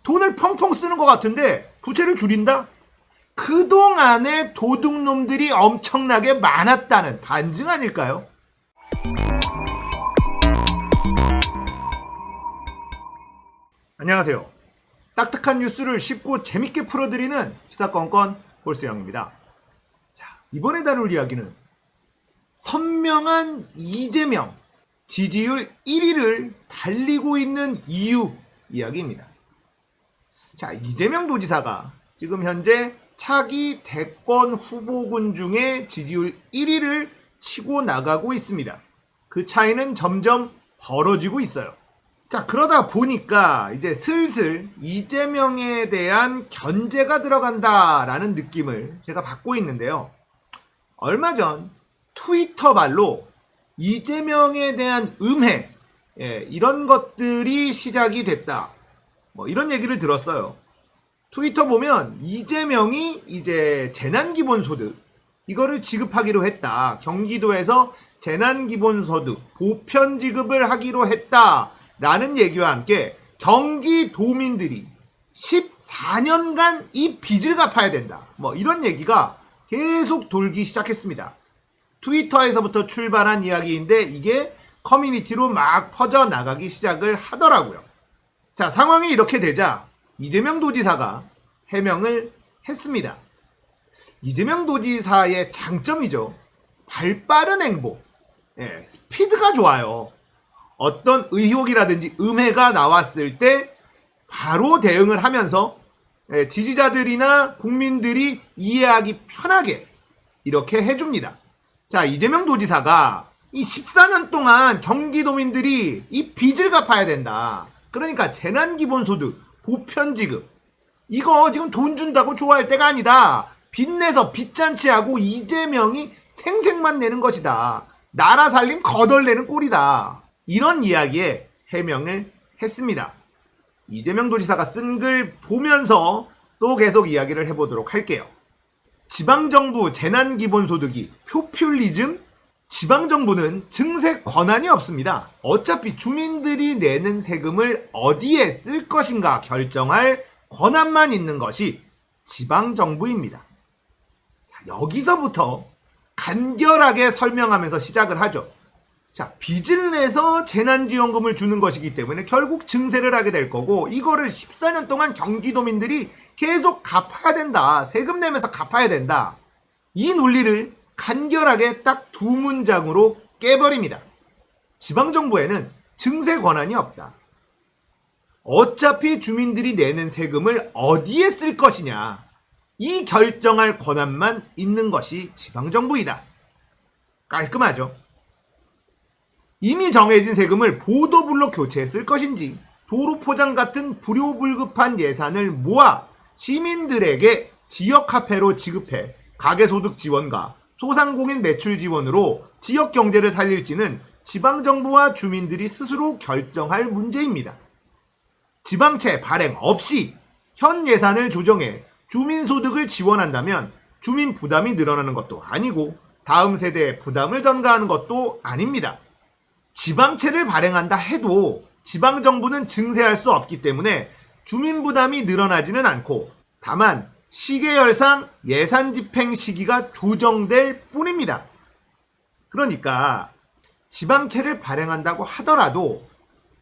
돈을 펑펑 쓰는 것 같은데 부채를 줄인다? 그동안에 도둑놈들이 엄청나게 많았다는 반증 아닐까요? 안녕하세요. 딱딱한 뉴스를 쉽고 재밌게 풀어드리는 시사건건 볼스영입니다. 자, 이번에 다룰 이야기는 선명한 이재명 지지율 1위를 달리고 있는 이유 이야기입니다. 자, 이재명 도지사가 지금 현재 차기 대권 후보군 중에 지지율 1위를 치고 나가고 있습니다. 그 차이는 점점 벌어지고 있어요. 자, 그러다 보니까 이제 슬슬 이재명에 대한 견제가 들어간다라는 느낌을 제가 받고 있는데요. 얼마 전 트위터 발로 이재명에 대한 음해, 이런 것들이 시작이 됐다. 이런 얘기를 들었어요. 트위터 보면 이재명이 이제 재난기본소득 이거를 지급하기로 했다. 경기도에서 재난기본소득 보편 지급을 하기로 했다라는 얘기와 함께 경기도민들이 14년간 이 빚을 갚아야 된다. 이런 얘기가 계속 돌기 시작했습니다. 트위터에서부터 출발한 이야기인데 이게 커뮤니티로 막 퍼져나가기 시작을 하더라고요. 자, 상황이 이렇게 되자 이재명 도지사가 해명을 했습니다. 이재명 도지사의 장점이죠. 발빠른 행보, 스피드가 좋아요. 어떤 의혹이라든지 음해가 나왔을 때 바로 대응을 하면서 지지자들이나 국민들이 이해하기 편하게 이렇게 해줍니다. 자, 이재명 도지사가 이 14년 동안 경기도민들이 이 빚을 갚아야 된다. 그러니까 재난기본소득, 보편지급 이거 지금 돈 준다고 좋아할 때가 아니다. 빚내서 빚잔치하고 이재명이 생색만 내는 것이다. 나라 살림 거덜내는 꼴이다. 이런 이야기에 해명을 했습니다. 이재명 도지사가 쓴 글 보면서 또 계속 이야기를 해보도록 할게요. 지방정부 재난기본소득이 포퓰리즘? 지방정부는 증세 권한이 없습니다. 어차피 주민들이 내는 세금을 어디에 쓸 것인가 결정할 권한만 있는 것이 지방정부입니다. 여기서부터 간결하게 설명하면서 시작을 하죠. 자, 빚을 내서 재난지원금을 주는 것이기 때문에 결국 증세를 하게 될 거고 이거를 14년 동안 경기도민들이 계속 갚아야 된다. 세금 내면서 갚아야 된다. 이 논리를 간결하게 딱 두 문장으로 깨버립니다. 지방정부에는 증세 권한이 없다. 어차피 주민들이 내는 세금을 어디에 쓸 것이냐. 이 결정할 권한만 있는 것이 지방정부이다. 깔끔하죠? 이미 정해진 세금을 보도블록 교체에 쓸 것인지 도로 포장 같은 불효불급한 예산을 모아 시민들에게 지역화폐로 지급해 가계소득 지원과 소상공인 매출 지원으로 지역 경제를 살릴지는 지방정부와 주민들이 스스로 결정할 문제입니다. 지방채 발행 없이 현 예산을 조정해 주민소득을 지원한다면 주민 부담이 늘어나는 것도 아니고 다음 세대의 부담을 전가하는 것도 아닙니다. 지방채를 발행한다 해도 지방정부는 증세할 수 없기 때문에 주민 부담이 늘어나지는 않고 다만 시계열상 예산 집행 시기가 조정될 뿐입니다. 그러니까 지방채를 발행한다고 하더라도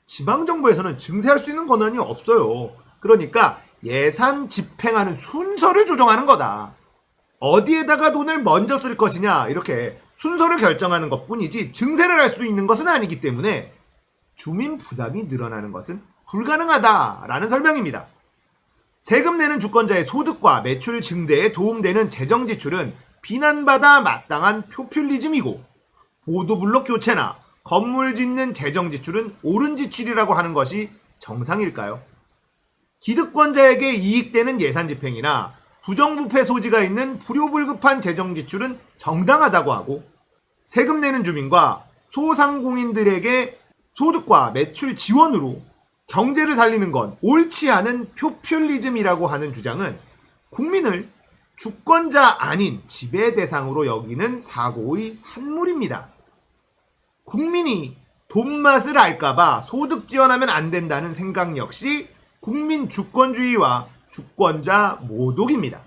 지방정부에서는 증세할 수 있는 권한이 없어요. 그러니까 예산 집행하는 순서를 조정하는 거다. 어디에다가 돈을 먼저 쓸 것이냐 이렇게 순서를 결정하는 것뿐이지 증세를 할 수 있는 것은 아니기 때문에 주민 부담이 늘어나는 것은 불가능하다라는 설명입니다. 세금 내는 주권자의 소득과 매출 증대에 도움되는 재정 지출은 비난받아 마땅한 포퓰리즘이고 보도블록 교체나 건물 짓는 재정 지출은 옳은 지출이라고 하는 것이 정상일까요? 기득권자에게 이익되는 예산 집행이나 부정부패 소지가 있는 불효불급한 재정 지출은 정당하다고 하고 세금 내는 주민과 소상공인들에게 소득과 매출 지원으로 경제를 살리는 건 옳지 않은 포퓰리즘이라고 하는 주장은 국민을 주권자 아닌 지배 대상으로 여기는 사고의 산물입니다. 국민이 돈 맛을 알까봐 소득 지원하면 안 된다는 생각 역시 국민 주권주의와 주권자 모독입니다.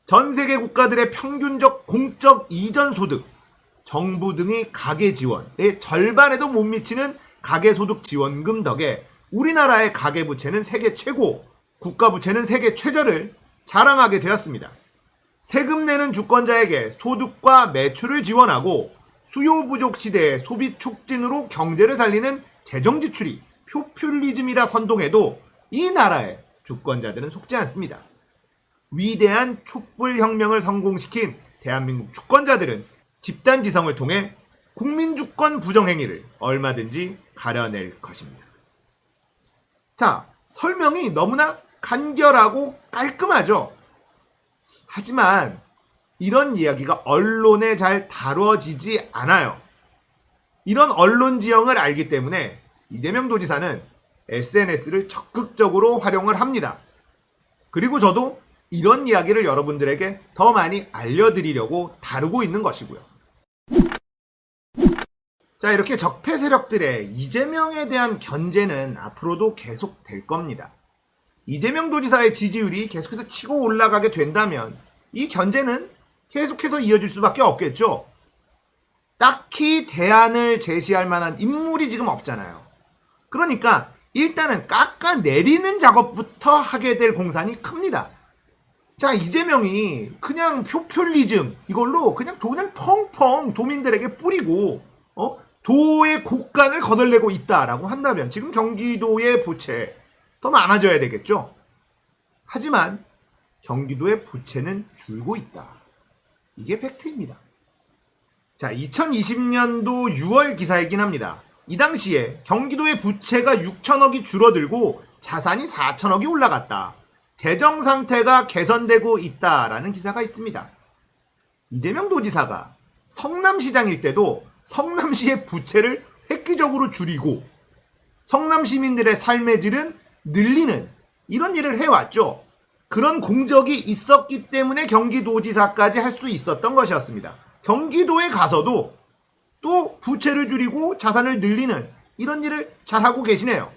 전 세계 국가들의 평균적 공적 이전 소득, 정부 등의 가계 지원의 절반에도 못 미치는 가계소득 지원금 덕에 우리나라의 가계부채는 세계 최고, 국가부채는 세계 최저를 자랑하게 되었습니다. 세금 내는 주권자에게 소득과 매출을 지원하고 수요 부족 시대의 소비 촉진으로 경제를 살리는 재정 지출이 포퓰리즘이라 선동해도 이 나라의 주권자들은 속지 않습니다. 위대한 촛불혁명을 성공시킨 대한민국 주권자들은 집단지성을 통해 국민주권 부정행위를 얼마든지 가려낼 것입니다. 자, 설명이 너무나 간결하고 깔끔하죠. 하지만 이런 이야기가 언론에 잘 다뤄지지 않아요. 이런 언론 지형을 알기 때문에 이재명 도지사는 SNS를 적극적으로 활용을 합니다. 그리고 저도 이런 이야기를 여러분들에게 더 많이 알려드리려고 다루고 있는 것이고요. 자, 이렇게 적폐 세력들의 이재명에 대한 견제는 앞으로도 계속 될 겁니다. 이재명 도지사의 지지율이 계속해서 치고 올라가게 된다면 이 견제는 계속해서 이어질 수밖에 없겠죠. 딱히 대안을 제시할 만한 인물이 지금 없잖아요. 그러니까 일단은 깎아내리는 작업부터 하게 될 공산이 큽니다. 자, 이재명이 그냥 포퓰리즘 이걸로 그냥 돈을 펑펑 도민들에게 뿌리고 도의 곳간을 거덜내고 있다라고 한다면 지금 경기도의 부채 더 많아져야 되겠죠. 하지만 경기도의 부채는 줄고 있다. 이게 팩트입니다. 자, 2020년도 6월 기사이긴 합니다. 이 당시에 경기도의 부채가 6천억이 줄어들고 자산이 4천억이 올라갔다. 재정 상태가 개선되고 있다라는 기사가 있습니다. 이재명 도지사가 성남시장일 때도 성남시의 부채를 획기적으로 줄이고 성남 시민들의 삶의 질은 늘리는 이런 일을 해왔죠. 그런 공적이 있었기 때문에 경기도지사까지 할 수 있었던 것이었습니다. 경기도에 가서도 또 부채를 줄이고 자산을 늘리는 이런 일을 잘하고 계시네요.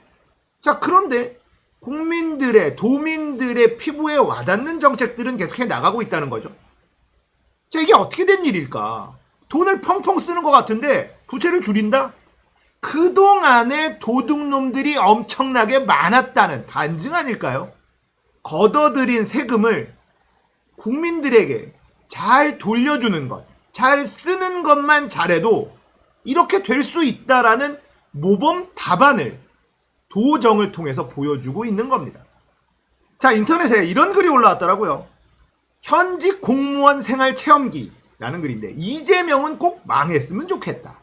자, 그런데 국민들의, 도민들의 피부에 와닿는 정책들은 계속해 나가고 있다는 거죠. 자, 이게 어떻게 된 일일까? 돈을 펑펑 쓰는 것 같은데 부채를 줄인다? 그동안에 도둑놈들이 엄청나게 많았다는 반증 아닐까요? 걷어들인 세금을 국민들에게 잘 돌려주는 것, 잘 쓰는 것만 잘해도 이렇게 될 수 있다라는 모범 답안을 도정을 통해서 보여주고 있는 겁니다. 자, 인터넷에 이런 글이 올라왔더라고요. 현직 공무원 생활 체험기라는 글인데 이재명은 꼭 망했으면 좋겠다.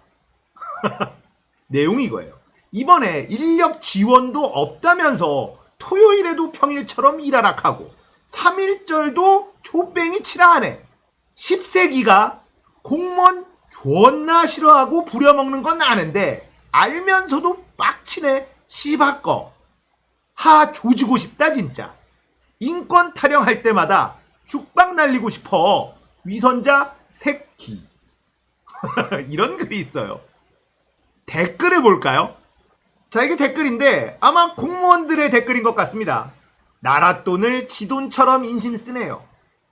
내용이 이거예요. 이번에 인력 지원도 없다면서 토요일에도 평일처럼 일하라 하고 3일절도 족뱅이 치라 하네. 10세기가 공무원 존나 싫어하고 부려먹는 건 아는데 알면서도 빡치네. 씨바꺼. 하 조지고 싶다 진짜. 인권 타령할 때마다 죽박 날리고 싶어. 위선자 새끼. 이런 글이 있어요. 댓글을 볼까요? 자, 이게 댓글인데 아마 공무원들의 댓글인 것 같습니다. 나라 돈을 지 돈처럼 인신 쓰네요.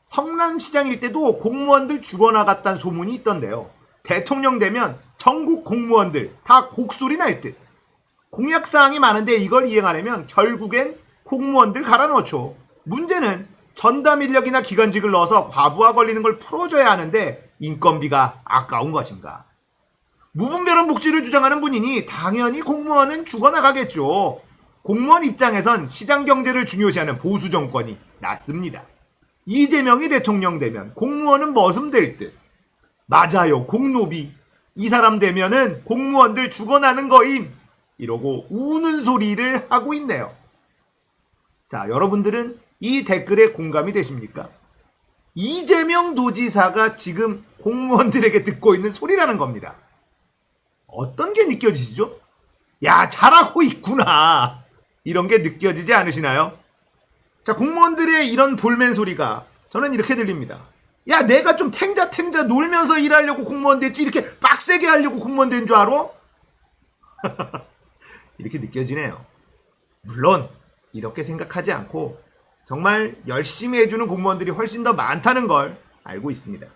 성남시장일 때도 공무원들 죽어나갔다는 소문이 있던데요. 대통령 되면 전국 공무원들 다 곡소리 날 듯. 공약사항이 많은데 이걸 이행하려면 결국엔 공무원들 갈아넣죠. 문제는 전담 인력이나 기관직을 넣어서 과부하 걸리는 걸 풀어줘야 하는데 인건비가 아까운 것인가. 무분별한 복지를 주장하는 분이니 당연히 공무원은 죽어나가겠죠. 공무원 입장에선 시장 경제를 중요시하는 보수 정권이 낫습니다. 이재명이 대통령 되면 공무원은 머슴될 듯. 맞아요, 공노비. 이 사람 되면은 공무원들 죽어나는 거임. 이러고 우는 소리를 하고 있네요. 자, 여러분들은 이 댓글에 공감이 되십니까? 이재명 도지사가 지금 공무원들에게 듣고 있는 소리라는 겁니다. 어떤 게 느껴지시죠? 야, 잘하고 있구나. 이런 게 느껴지지 않으시나요? 자, 공무원들의 이런 볼멘 소리가 저는 이렇게 들립니다. 야, 내가 좀 탱자 놀면서 일하려고 공무원 됐지 이렇게 빡세게 하려고 공무원 된 줄 알아? 이렇게 느껴지네요. 물론 이렇게 생각하지 않고 정말 열심히 해주는 공무원들이 훨씬 더 많다는 걸 알고 있습니다.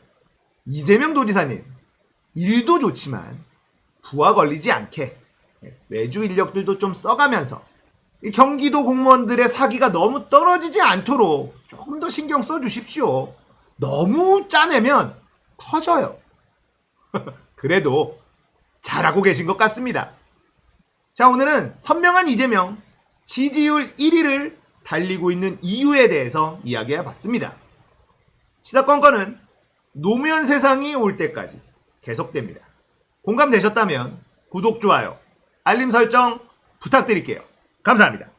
이재명 도지사님, 일도 좋지만 부하 걸리지 않게 외주 인력들도 좀 써가면서 경기도 공무원들의 사기가 너무 떨어지지 않도록 조금 더 신경 써주십시오. 너무 짜내면 터져요. 그래도 잘하고 계신 것 같습니다. 자, 오늘은 선명한 이재명, 지지율 1위를 달리고 있는 이유에 대해서 이야기해 봤습니다. 시사건건은 노무현 세상이 올 때까지 계속됩니다. 공감되셨다면 구독, 좋아요, 알림 설정 부탁드릴게요. 감사합니다.